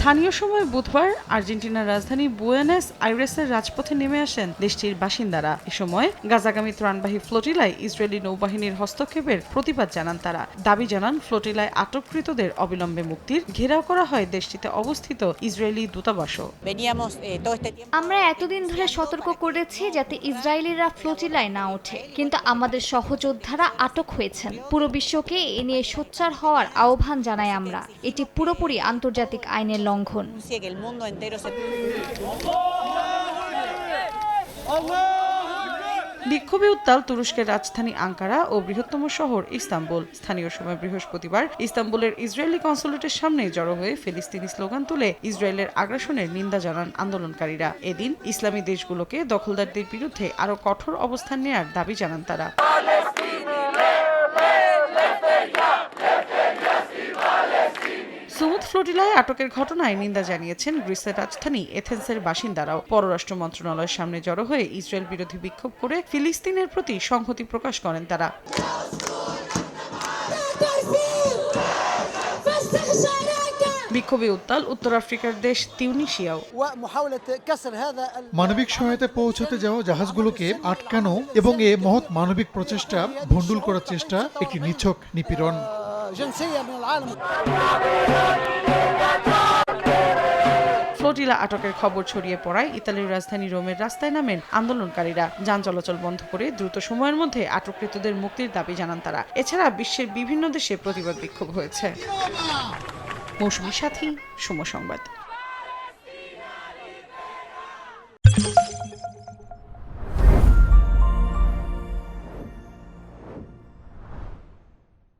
স্থানীয় সময় বুধবার আর্জেন্টিনার রাজধানী বুয়েনোস আইরেসের রাজপথে নেমে আসেন দেশটির বাসিন্দারা। এ সময় গাজাগামী ত্রাণবাহী ফ্লোটিলায় ইসরায়েলি নৌবাহিনীর হস্তক্ষেপের প্রতিবাদ জানান তারা। দাবি জানান ফ্লোটিলায় আটককৃতদের অবিলম্বে মুক্তির ঘেরাও করা হয় দেশটিতে অবস্থিত ইসরায়েলি দূতাবাসও। আমরা এতদিন ধরে সতর্ক করেছি যাতে ইসরায়েলিরা ফ্লোটিলায় না ওঠে, কিন্তু আমাদের সহযোদ্ধারা আটক হয়েছেন। পুরো বিশ্বকে এ নিয়ে সোচ্চার হওয়ার আহ্বান জানাই আমরা। এটি পুরোপুরি আন্তর্জাতিক আইনের লঙ্ঘন। বিক্ষোভে উত্তাল তুরস্কের রাজধানী আঙ্কারা ও বৃহত্তম শহর ইস্তাম্বুল। স্থানীয় সময় বৃহস্পতিবার ইস্তাম্বুলের ইসরায়েলি কনসুলেটের সামনে জড়ো হয়ে ফিলিস্তিনি স্লোগান তুলে ইসরায়েলের আগ্রাসনের নিন্দা জানান আন্দোলনকারীরা। এদিন ইসলামী দেশগুলোকে দখলদারদের বিরুদ্ধে আরও কঠোর অবস্থান নেয়ার দাবি জানান তারা। সুমুদ ফ্লোটিলায় আটকের ঘটনায় নিন্দা জানিয়েছেন গ্রিসের রাজধানী এথেন্সের বাসিন্দারাও। পররাষ্ট্র মন্ত্রণালয়ের সামনে জড়ো হয়ে ইসরায়েল বিরোধী বিক্ষোভ করে ফিলিস্তিনের প্রতি সংহতি প্রকাশ করেন তারা। বিক্ষোভে উত্তাল উত্তর আফ্রিকার দেশ তিউনিসিয়াও। মানবিক সহায়তা পৌঁছাতে যাওয়া জাহাজগুলোকে আটকানো এবং এ মহৎ মানবিক প্রচেষ্টা ভণ্ডুল করার চেষ্টা একটি নিছক নিপীড়ন। ফ্লোটিলা আটকের খবর ছড়িয়ে পড়ায় ইতালির রাজধানী রোমের রাস্তায় নামেন আন্দোলনকারীরা। যান চলাচল বন্ধ করে দ্রুত সময়ের মধ্যে আটককৃতদের মুক্তির দাবি জানান তারা। এছাড়া বিশ্বের বিভিন্ন দেশে প্রতিবাদ বিক্ষোভ হয়েছে। মৌসুমী সাথী, সময় সংবাদ।